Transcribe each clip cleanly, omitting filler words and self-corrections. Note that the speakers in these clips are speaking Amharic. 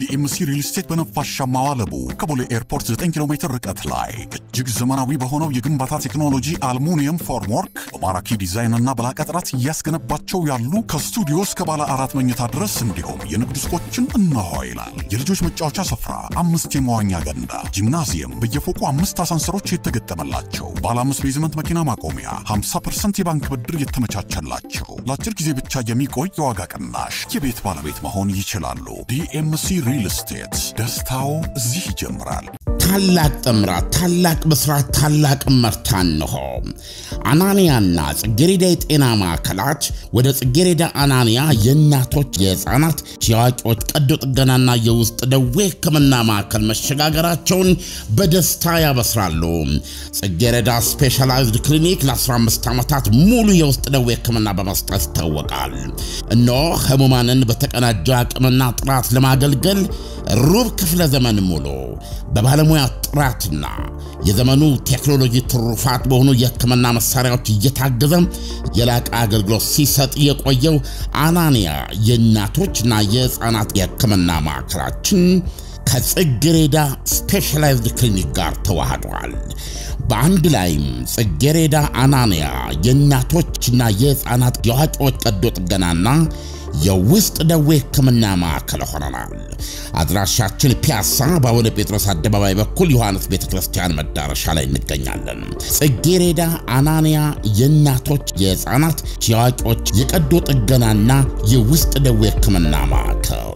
ዲኤምሲ ሪል ስቴት በነፋሻማው አለቡ ከቦሌ ኤርፖርት 9 ኪሎ ሜትር ርቀት ላይ እጅግ ዘመናዊ በሆነው የግንባታ ቴክኖሎጂ አልሙኒየም ፎርምወርክ በማራኪ ዲዛይን እና በላቀ ጥራት እያስገነባቸው ያሉ ከስቱዲዮ እስከ ባለ 4 መኝታ ድረስ እንዲሁም የንግድ ሱቆችን እነሆ ይላል። የልጆች መጫወቻ ስፍራ፣ 5 የመዋኛ ገንዳ፣ ጂምናዚየም፣ በየፎቁ 5 አሳንሰሮች የተገጠመላቸው፣ ባለ 5 ቤዝመንት መኪና ማቆሚያ፣ 50% የባንክ ብድር የተመቻቸላቸው፣ ለአጭር ጊዜ ብቻ የሚቆይ የዋጋ ቅናሽ፣ የቤት ባለቤት መሆን ይችላሉ። ዲኤምሲ ሪል ስቴት ደስታው እዚህ ይጀምራል። ታላቅ ጥምራት፣ ታላቅ መስራት፣ ታላቅ መርታን ነው። አናንያና ጽጌረዳ የጤና ማዕከላት ወደ ጽጌረዳ አናንያ የእናቶች የህፃናት የአዋቂዎች ቀዶ ጥገናና የውስጥ ደዌ ሕክምና ማዕከል መሸጋገራቸውን በደስታ ያበስራሉ። ጽጌረዳ ስፔሻላይዝድ ክሊኒክ ለ15 ዓመታት ሙሉ የውስጥ ደዌ ሕክምና በመስጠት ይታወቃል። እነሆ ህሙማንን በተቀናጀ አቅምና ጥራት ለማገልገል ሩብ ክፍለ ዘመን ሙሉ በባለሙያ ጥራትና የዘመኑ ቴክኖሎጂ ትሩፋት በሆኑ የሕክምና መሳሪያዎች እየታገዘ የላቀ አገልግሎት ሲሰጥ የቆየው አናንያ የእናቶችና የህፃናት የሕክምና ማዕከላችን ከጽጌረዳ ስፔሻላይዝድ ክሊኒክ ጋር ተዋህዷል። በአንድ ላይም ጽጌረዳ አናንያ የእናቶችና የህፃናት የአዋቂዎች ቀዶ ጥገናና የውስጥ ደዌ ሕክምና ማዕከል ሆነናል። አድራሻችን ፒያሳ በአቡነ ጴጥሮስ አደባባይ በኩል ዮሐንስ ቤተክርስቲያን መዳረሻ ላይ እንገኛለን። ጽጌረዳ አናንያ የእናቶች የህፃናት የአዋቂዎች የቀዶ ጥገናና የውስጥ ደዌ ሕክምና ማዕከል።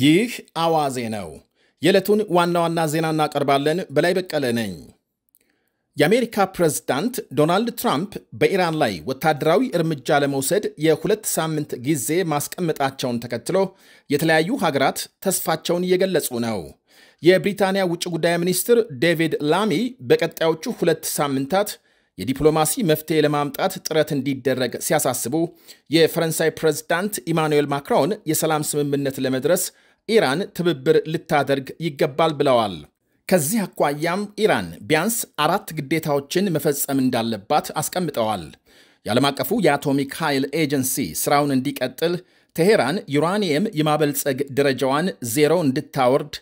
ይህ አዋዜ ነው። የዕለቱን ዋና ዋና ዜና እናቀርባለን። በላይ በቀለ ነኝ። የአሜሪካ ፕሬዝዳንት ዶናልድ ትራምፕ በኢራን ላይ ወታደራዊ እርምጃ ለመውሰድ የ2 ሳምንት ጊዜ ማስቀመጣቸውን ተከትሎ የተለያዩ ሀገራት ተስፋቸውን እየገለጹ ነው። የብሪታንያ ውጭ ጉዳይ ሚኒስትር ዴቪድ ላሚ በቀጣዮቹ 2 ሳምንታት የዲፕሎማሲ መፍትሄ ለማምጣት ጥረት እንዲደረግ ሲያሳስቡ፣ የፈረንሳይ ፕሬዝዳንት ኢማኑኤል ማክሮን የሰላም ስምምነት ለመድረስ ኢራን ትብብር ልታደርግ ይገባል ብለዋል። ከዚህ አኳያም ኢራን ቢያንስ 4 ግዴታዎችን መፈጸም እንዳለባት አስቀምጠዋል። የዓለም አቀፉ የአቶሚክ ኃይል ኤጀንሲ ስራውን እንዲቀጥል፣ ቴሄራን ዩራኒየም የማበልጸግ ደረጃዋን 0 እንድታወርድ፣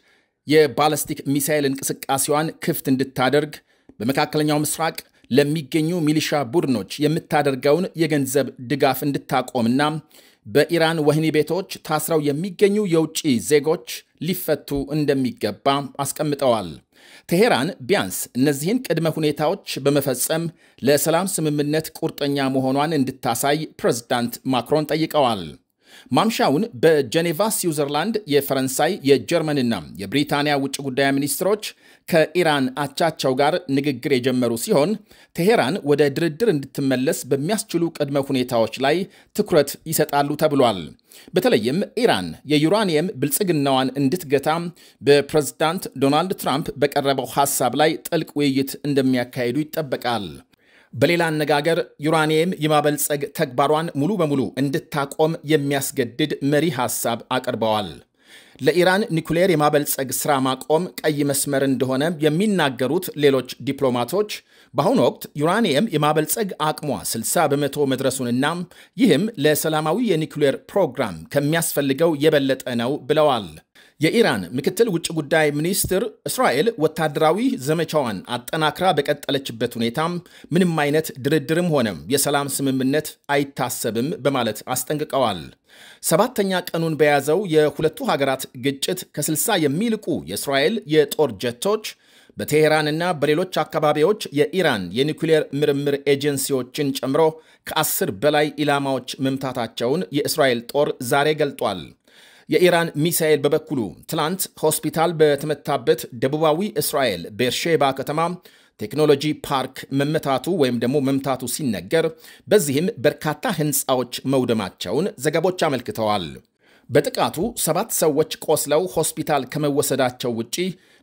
የባለስቲክ ሚሳኤል እንቅስቃሴዋን ክፍት እንድታደርግ፣ በመካከለኛው ምስራቅ ለሚገኙ ሚሊሻ ቡድኖች የምታደርገውን የገንዘብ ድጋፍ እንድታቆምና በኢራን ወህኒ ቤቶች ታስረው የሚገኙ የውጭ ዜጎች ሊፈቱ እንደሚገባ አስቀምጠዋል። ቴሄራን ቢያንስ እነዚህን ቅድመ ሁኔታዎች በመፈጸም ለሰላም ስምምነት ቁርጠኛ መሆኗን እንድታሳይ ፕሬዝዳንት ማክሮን ጠይቀዋል። ማምሻውን በጄኔቫ ስዊዘርላንድ የፈረንሳይ የጀርመንና የብሪታንያ ውጭ ጉዳይ ሚኒስትሮች ከኢራን አቻቸው ጋር ንግግር የጀመሩ ሲሆን ቴሄራን ወደ ድርድር እንድትመለስ በሚያስችሉ ቅድመ ሁኔታዎች ላይ ትኩረት ይሰጣሉ ተብሏል። በተለይም ኢራን የዩራኒየም ብልጽግናዋን እንድትገታ በፕሬዝዳንት ዶናልድ ትራምፕ በቀረበው ሐሳብ ላይ ጥልቅ ውይይት እንደሚያካሂዱ ይጠበቃል። በሌላ አነጋገር ዩራኒየም የማበልጸግ ተግባሯን ሙሉ በሙሉ እንድታቆም የሚያስገድድ መሪ ሐሳብ አቅርበዋል። ለኢራን ኒኩሌር የማበልጸግ ሥራ ማቆም ቀይ መስመር እንደሆነ የሚናገሩት ሌሎች ዲፕሎማቶች በአሁኑ ወቅት ዩራኒየም የማበልጸግ አቅሟ 60 በመቶ መድረሱንና ይህም ለሰላማዊ የኒኩሌር ፕሮግራም ከሚያስፈልገው የበለጠ ነው ብለዋል። የኢራን ምክትል ውጭ ጉዳይ ሚኒስትር እስራኤል ወታደራዊ ዘመቻዋን አጠናክራ በቀጠለችበት ሁኔታ ምንም አይነት ድርድርም ሆነ የሰላም ስምምነት አይታሰብም በማለት አስጠንቅቀዋል። 7ኛ ቀኑን በያዘው የሁለቱ ሀገራት ግጭት ከ60 የሚልቁ የእስራኤል የጦር ጀቶች በቴሄራንና በሌሎች አካባቢዎች የኢራን የኒኩሌር ምርምር ኤጀንሲዎችን ጨምሮ ከ10 በላይ ኢላማዎች መምታታቸውን የእስራኤል ጦር ዛሬ ገልጧል። የኢራን ሚሳኤል በበኩሉ ትላንት ሆስፒታል በተመታበት ደቡባዊ እስራኤል ቤርሼባ ከተማ ቴክኖሎጂ ፓርክ መምታቱ ሲነገር፣ በዚህም በርካታ ህንፃዎች መውደማቸውን ዘገቦች አመልክተዋል። በጥቃቱ 7 ሰዎች ቆስለው ሆስፒታል ከመወሰዳቸው ውጪ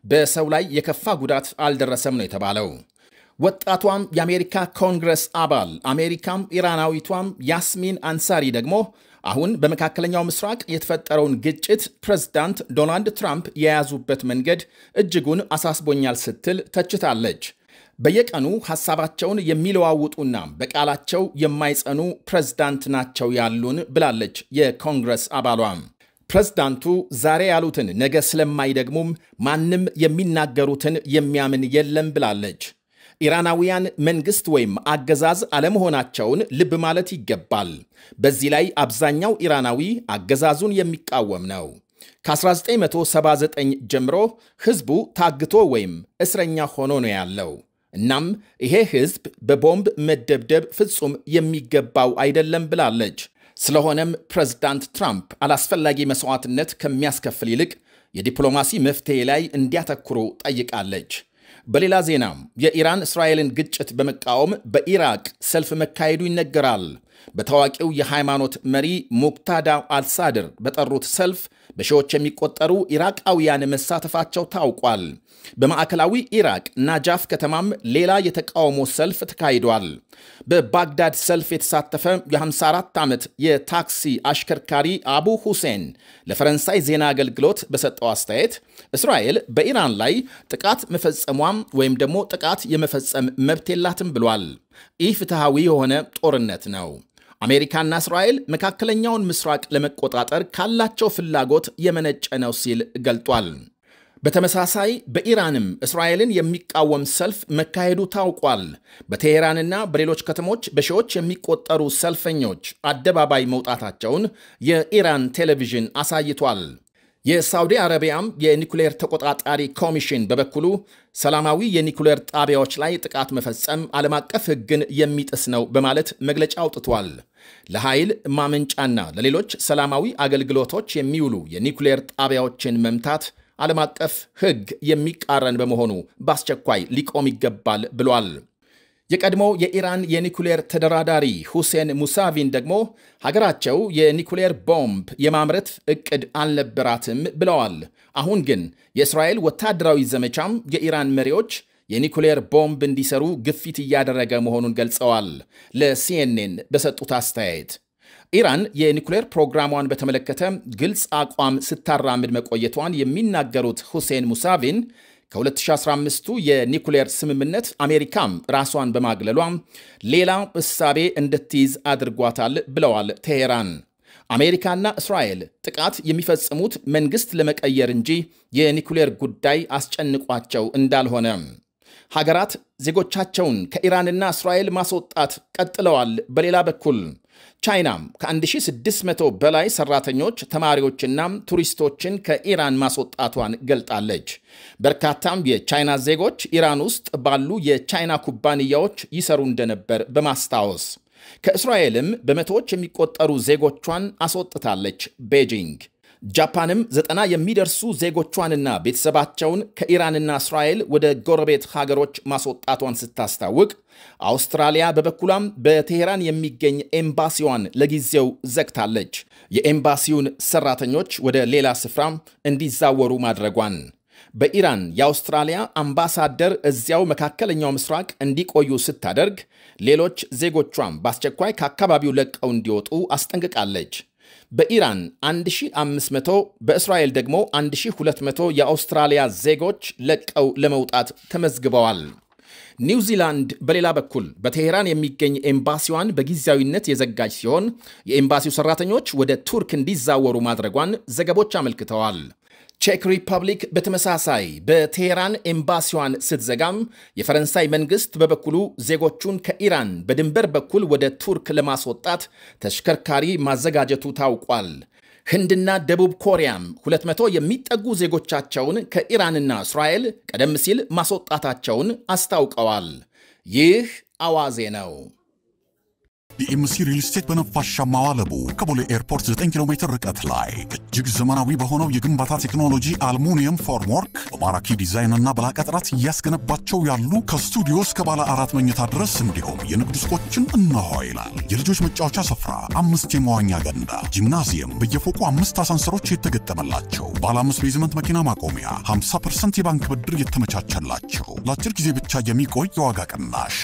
በሰው ላይ የከፋ ጉዳት አልደረሰም ነው የተባለው። ወጣቷም የአሜሪካ ኮንግረስ አባል አሜሪካም ኢራናዊቷም ያስሚን አንሳሪ ደግሞ አሁን በመካከለኛው ምስራቅ የተፈጠረውን ግጭት ፕሬዝዳንት ዶናልድ ትራምፕ የያዙበት መንገድ እጅጉን አሳስቦኛል ስትል ተችታለች። በየቀኑ ሐሳባቸውን የሚለዋውጡና በቃላቸው የማይጸኑ ፕሬዝዳንት ናቸው ያሉን ብላለች የኮንግረስ አባሏ። ፕሬዝዳንቱ ዛሬ ያሉትን ነገ ስለማይደግሙም ማንም የሚናገሩትን የሚያምን የለም ብላለች። ኢራናውያን መንግስት ወይም አገዛዝ አለመሆናቸውን ልብ ማለት ይገባል። በዚህ ላይ አብዛኛው ኢራናዊ አገዛዙን የሚቃወም ነው። ከ1979 ጀምሮ ህዝቡ ታግቶ ወይም እስረኛ ሆኖ ነው ያለው። እናም ይሄ ህዝብ በቦምብ መደብደብ ፍጹም የሚገባው አይደለም ብላለች። ስለሆነም ፕሬዝዳንት ትራምፕ አላስፈላጊ መስዋዕትነት ከሚያስከፍል ይልቅ የዲፕሎማሲ መፍትሄ ላይ እንዲያተኩሩ ጠይቃለች። በሌላ ዜናም የኢራን እስራኤልን ግጭት በመቃወም በኢራቅ ሰልፍ መካሄዱ ይነገራል። በታዋቂው የሃይማኖት መሪ ሙቅታዳ አልሳድር በጠሩት ሰልፍ በሺዎች የሚቆጠሩ ኢራቃውያን መሳተፋቸው ታውቋል። በማዕከላዊ ኢራቅ ናጃፍ ከተማም ሌላ የተቃውሞ ሰልፍ ተካሂዷል። በባግዳድ ሰልፍ የተሳተፈ የ54 ዓመት የታክሲ አሽከርካሪ አቡ ሁሴን ለፈረንሳይ ዜና አገልግሎት በሰጠው አስተያየት እስራኤል በኢራን ላይ ጥቃት መፈጸሟም ወይም ደግሞ ጥቃት የመፈጸም መብት የላትም ብሏል። ይህ ፍትሐዊ የሆነ ጦርነት ነው። አሜሪካና እስራኤል መካከለኛውን ምስራቅ ለመቆጣጠር ካላቸው ፍላጎት የመነጨ ነው ሲል ገልጧል። በተመሳሳይ በኢራንም እስራኤልን የሚቃወም ሰልፍ መካሄዱ ታውቋል። በቴሄራንና በሌሎች ከተሞች በሺዎች የሚቆጠሩ ሰልፈኞች አደባባይ መውጣታቸውን የኢራን ቴሌቪዥን አሳይቷል። የሳውዲ አረቢያም የኒኩሌር ተቆጣጣሪ ኮሚሽን በበኩሉ ሰላማዊ የኒኩሌር ጣቢያዎች ላይ ጥቃት መፈጸም ዓለም አቀፍ ሕግን የሚጥስ ነው በማለት መግለጫ አውጥቷል። ለኃይል ማመንጫና ለሌሎች ሰላማዊ አገልግሎቶች የሚውሉ የኒኩሌር ጣቢያዎችን መምታት ዓለም አቀፍ ሕግ የሚቃረን በመሆኑ በአስቸኳይ ሊቆም ይገባል ብሏል። የቀድሞው የኢራን የኒኩሌር ተደራዳሪ ሁሴን ሙሳቪን ደግሞ ሀገራቸው የኒኩሌር ቦምብ የማምረት ዕቅድ አልነበራትም ብለዋል። አሁን ግን የእስራኤል ወታደራዊ ዘመቻም የኢራን መሪዎች የኒኩሌር ቦምብ እንዲሰሩ ግፊት እያደረገ መሆኑን ገልጸዋል። ለሲኤንኤን በሰጡት አስተያየት ኢራን የኒኩሌር ፕሮግራሟን በተመለከተ ግልጽ አቋም ስታራምድ መቆየቷን የሚናገሩት ሁሴን ሙሳቪን ከ2015ቱ የኒኩሌር ስምምነት አሜሪካም ራሷን በማግለሏም ሌላ እሳቤ እንድትይዝ አድርጓታል ብለዋል። ቴሄራን አሜሪካና እስራኤል ጥቃት የሚፈጽሙት መንግስት ለመቀየር እንጂ የኒኩሌር ጉዳይ አስጨንቋቸው እንዳልሆነ፣ ሀገራት ዜጎቻቸውን ከኢራንና እስራኤል ማስወጣት ቀጥለዋል። በሌላ በኩል ቻይናም ከ1600 በላይ ሰራተኞች፣ ተማሪዎችና ቱሪስቶችን ከኢራን ማስወጣቷን ገልጣለች። በርካታም የቻይና ዜጎች ኢራን ውስጥ ባሉ የቻይና ኩባንያዎች ይሰሩ እንደነበር በማስታወስ ከእስራኤልም በመቶዎች የሚቆጠሩ ዜጎቿን አስወጥታለች ቤጂንግ። ጃፓንም 90 የሚደርሱ ዜጎቿንና ቤተሰባቸውን ከኢራንና እስራኤል ወደ ጎረቤት ሀገሮች ማስወጣቷን ስታስታውቅ፣ አውስትራሊያ በበኩሏም በቴሄራን የሚገኝ ኤምባሲዋን ለጊዜው ዘግታለች። የኤምባሲውን ሰራተኞች ወደ ሌላ ስፍራ እንዲዛወሩ ማድረጓን። በኢራን የአውስትራሊያ አምባሳደር እዚያው መካከለኛው ምስራቅ እንዲቆዩ ስታደርግ፣ ሌሎች ዜጎቿም በአስቸኳይ ከአካባቢው ለቀው እንዲወጡ አስጠንቅቃለች። በኢራን 1500 በእስራኤል ደግሞ 1200 የአውስትራሊያ ዜጎች ለቀው ለመውጣት ተመዝግበዋል። ኒውዚላንድ በሌላ በኩል በቴሄራን የሚገኝ ኤምባሲዋን በጊዜያዊነት የዘጋጅ ሲሆን የኤምባሲው ሰራተኞች ወደ ቱርክ እንዲዛወሩ ማድረጓን ዘገቦች አመልክተዋል። ቼክ ሪፐብሊክ በተመሳሳይ በቴሄራን ኤምባሲዋን ስትዘጋም የፈረንሳይ መንግስት በበኩሉ ዜጎቹን ከኢራን በድንበር በኩል ወደ ቱርክ ለማስወጣት ተሽከርካሪ ማዘጋጀቱ ታውቋል። ህንድና ደቡብ ኮሪያም 200 የሚጠጉ ዜጎቻቸውን ከኢራንና እስራኤል ቀደም ሲል ማስወጣታቸውን አስታውቀዋል። ይህ አዋዜ ነው። ቢኤምሲ ሪል ስቴት በነፋሻማዋ ለቡ ከቦሌ ኤርፖርት 9 ኪሎ ሜትር ርቀት ላይ እጅግ ዘመናዊ በሆነው የግንባታ ቴክኖሎጂ አልሙኒየም ፎርምወርክ በማራኪ ዲዛይንና በላቀ ጥራት እያስገነባቸው ያሉ ከስቱዲዮ እስከ ባለ 4 መኝታ ድረስ እንዲሁም የንግድ ሱቆችን እነሆ ይላል። የልጆች መጫወቻ ስፍራ፣ 5 የመዋኛ ገንዳ፣ ጂምናዚየም፣ በየፎቁ 5 አሳንሰሮች የተገጠመላቸው፣ ባለ 5 ቤዝመንት መኪና ማቆሚያ፣ 50% የባንክ ብድር የተመቻቸላቸው፣ ለአጭር ጊዜ ብቻ የሚቆይ የዋጋ ቅናሽ፣